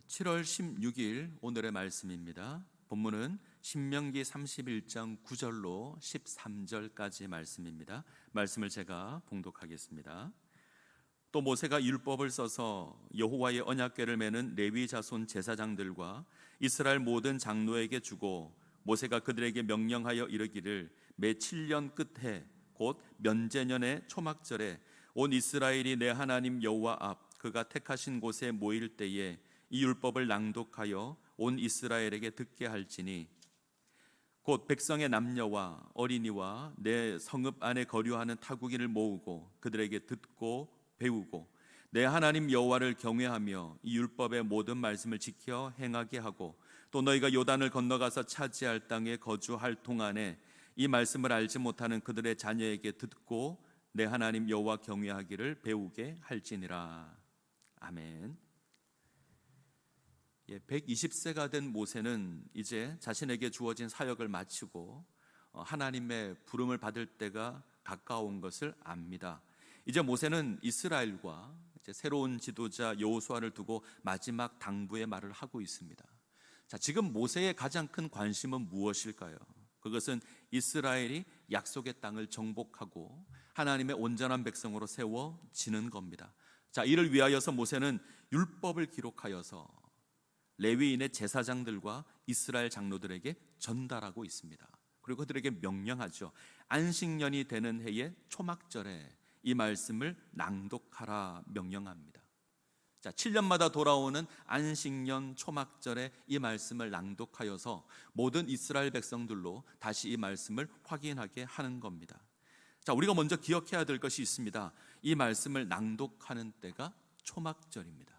7월 16일 오늘의 말씀입니다. 본문은 신명기 31장 9절로 13절까지 말씀입니다. 말씀을 제가 봉독하겠습니다. 또 모세가 율법을 써서 여호와의 언약궤를 매는 레위 자손 제사장들과 이스라엘 모든 장로에게 주고, 모세가 그들에게 명령하여 이르기를 매 7년 끝해 곧 면제년의 초막절에 온 이스라엘이 내 하나님 여호와 앞 그가 택하신 곳에 모일 때에 이 율법을 낭독하여 온 이스라엘에게 듣게 할지니, 곧 백성의 남녀와 어린이와 내 성읍 안에 거류하는 타국인을 모으고 그들에게 듣고 배우고 내 하나님 여호와를 경외하며 이 율법의 모든 말씀을 지켜 행하게 하고, 또 너희가 요단을 건너가서 차지할 땅에 거주할 동안에 이 말씀을 알지 못하는 그들의 자녀에게 듣고 내 하나님 여호와 경외하기를 배우게 할지니라. 아멘. 120세가 된 모세는 이제 자신에게 주어진 사역을 마치고 하나님의 부름을 받을 때가 가까운 것을 압니다. 이제 모세는 이스라엘과 이제 새로운 지도자 여호수아를 두고 마지막 당부의 말을 하고 있습니다. 자, 지금 모세의 가장 큰 관심은 무엇일까요? 그것은 이스라엘이 약속의 땅을 정복하고 하나님의 온전한 백성으로 세워지는 겁니다. 자, 이를 위하여서 모세는 율법을 기록하여서 레위인의 제사장들과 이스라엘 장로들에게 전달하고 있습니다. 그리고 그들에게 명령하죠. 안식년이 되는 해의 초막절에 이 말씀을 낭독하라 명령합니다. 자, 7년마다 돌아오는 안식년 초막절에 이 말씀을 낭독하여서 모든 이스라엘 백성들로 다시 이 말씀을 확인하게 하는 겁니다. 자, 우리가 먼저 기억해야 될 것이 있습니다. 이 말씀을 낭독하는 때가 초막절입니다.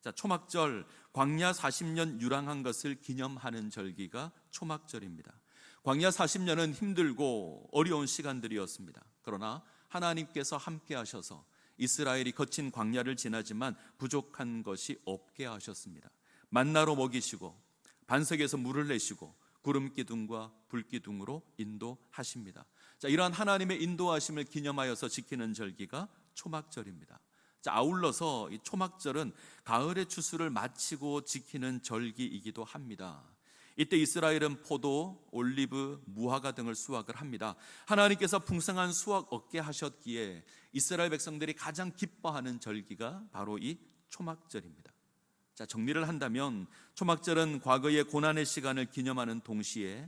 자, 초막절, 광야 40년 유랑한 것을 기념하는 절기가 초막절입니다. 광야 40년은 힘들고 어려운 시간들이었습니다. 그러나 하나님께서 함께 하셔서 이스라엘이 거친 광야를 지나지만 부족한 것이 없게 하셨습니다. 만나로 먹이시고 반석에서 물을 내시고 구름 기둥과 불 기둥으로 인도하십니다. 자, 이러한 하나님의 인도하심을 기념하여서 지키는 절기가 초막절입니다. 자, 아울러서 이 초막절은 가을의 추수를 마치고 지키는 절기이기도 합니다. 이때 이스라엘은 포도, 올리브, 무화과 등을 수확을 합니다. 하나님께서 풍성한 수확 얻게 하셨기에 이스라엘 백성들이 가장 기뻐하는 절기가 바로 이 초막절입니다. 자, 정리를 한다면 초막절은 과거의 고난의 시간을 기념하는 동시에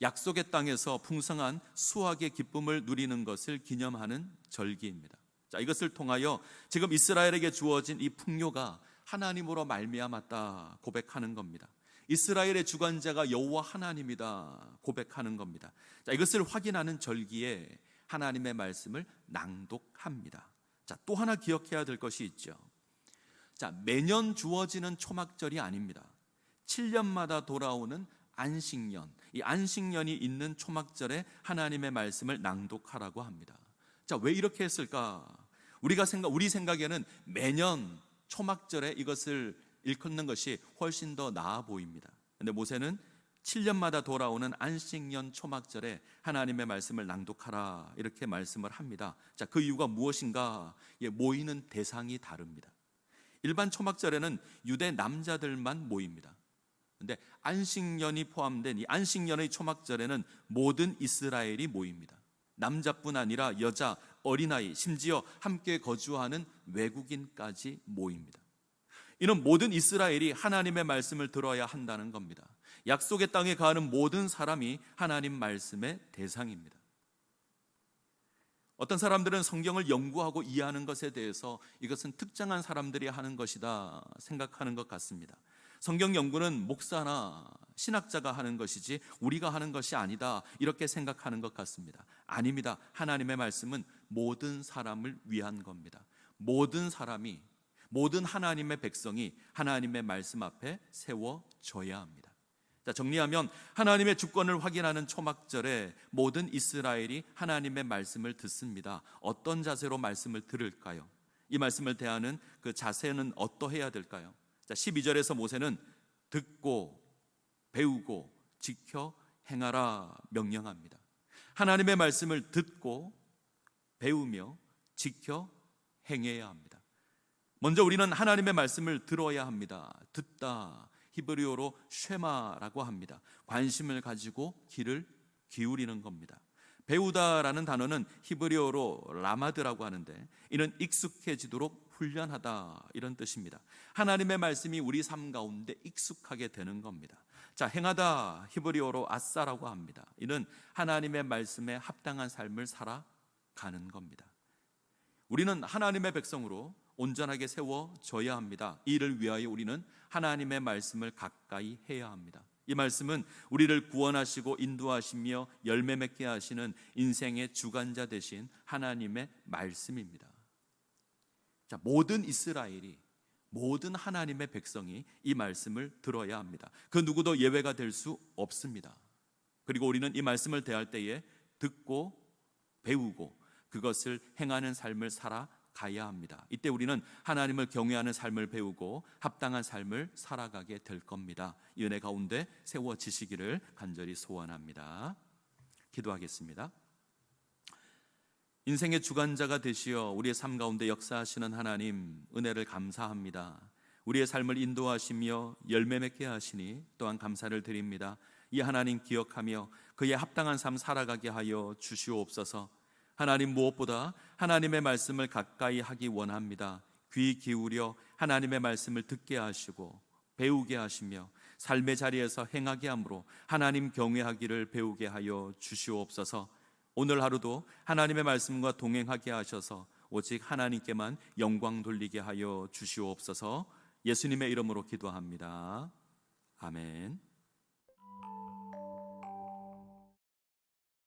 약속의 땅에서 풍성한 수확의 기쁨을 누리는 것을 기념하는 절기입니다. 자, 이것을 통하여 지금 이스라엘에게 주어진 이 풍요가 하나님으로 말미암았다 고백하는 겁니다. 이스라엘의 주관자가 여호와 하나님이다 고백하는 겁니다. 자, 이것을 확인하는 절기에 하나님의 말씀을 낭독합니다. 자, 또 하나 기억해야 될 것이 있죠. 자, 매년 주어지는 초막절이 아닙니다. 7년마다 돌아오는 안식년, 이 안식년이 있는 초막절에 하나님의 말씀을 낭독하라고 합니다. 자, 왜 이렇게 했을까? 우리 생각에는 매년 초막절에 이것을 일컫는 것이 훨씬 더 나아 보입니다. 그런데 모세는 7년마다 돌아오는 안식년 초막절에 하나님의 말씀을 낭독하라 이렇게 말씀을 합니다. 자, 그 이유가 무엇인가? 모이는 대상이 다릅니다. 일반 초막절에는 유대 남자들만 모입니다. 그런데 안식년이 포함된 이 안식년의 초막절에는 모든 이스라엘이 모입니다. 남자뿐 아니라 여자, 어린아이, 심지어 함께 거주하는 외국인까지 모입니다. 이는 모든 이스라엘이 하나님의 말씀을 들어야 한다는 겁니다. 약속의 땅에 가는 모든 사람이 하나님 말씀의 대상입니다. 어떤 사람들은 성경을 연구하고 이해하는 것에 대해서 이것은 특정한 사람들이 하는 것이다 생각하는 것 같습니다. 성경 연구는 목사나 신학자가 하는 것이지 우리가 하는 것이 아니다 이렇게 생각하는 것 같습니다. 아닙니다. 하나님의 말씀은 모든 사람을 위한 겁니다. 모든 사람이, 모든 하나님의 백성이 하나님의 말씀 앞에 세워져야 합니다. 자, 정리하면 하나님의 주권을 확인하는 초막절에 모든 이스라엘이 하나님의 말씀을 듣습니다. 어떤 자세로 말씀을 들을까요? 이 말씀을 대하는 그 자세는 어떠해야 될까요? 자, 12절에서 모세는 듣고 배우고 지켜 행하라 명령합니다. 하나님의 말씀을 듣고 배우며 지켜 행해야 합니다. 먼저 우리는 하나님의 말씀을 들어야 합니다. 듣다, 히브리어로 쉐마라고 합니다. 관심을 가지고 귀를 기울이는 겁니다. 배우다라는 단어는 히브리어로 라마드라고 하는데, 이는 익숙해지도록 훈련하다, 이런 뜻입니다. 하나님의 말씀이 우리 삶 가운데 익숙하게 되는 겁니다. 자, 행하다, 히브리어로 아싸라고 합니다. 이는 하나님의 말씀에 합당한 삶을 살아가는 겁니다. 우리는 하나님의 백성으로 온전하게 세워져야 합니다. 이를 위하여 우리는 하나님의 말씀을 가까이 해야 합니다. 이 말씀은 우리를 구원하시고 인도하시며 열매 맺게 하시는 인생의 주관자 되신 하나님의 말씀입니다. 자, 모든 이스라엘이, 모든 하나님의 백성이 이 말씀을 들어야 합니다. 그 누구도 예외가 될 수 없습니다. 그리고 우리는 이 말씀을 대할 때에 듣고 배우고 그것을 행하는 삶을 살아가야 합니다. 이때 우리는 하나님을 경외하는 삶을 배우고 합당한 삶을 살아가게 될 겁니다. 이 은혜 가운데 세워지시기를 간절히 소원합니다. 기도하겠습니다. 인생의 주관자가 되시어 우리의 삶 가운데 역사하시는 하나님, 은혜를 감사합니다. 우리의 삶을 인도하시며 열매 맺게 하시니 또한 감사를 드립니다. 이 하나님 기억하며 그의 합당한 삶 살아가게 하여 주시옵소서. 하나님, 무엇보다 하나님의 말씀을 가까이 하기 원합니다. 귀 기울여 하나님의 말씀을 듣게 하시고 배우게 하시며 삶의 자리에서 행하게 함으로 하나님 경외하기를 배우게 하여 주시옵소서. 오늘 하루도 하나님의 말씀과 동행하게 하셔서 오직 하나님께만 영광 돌리게 하여 주시옵소서. 예수님의 이름으로 기도합니다. 아멘.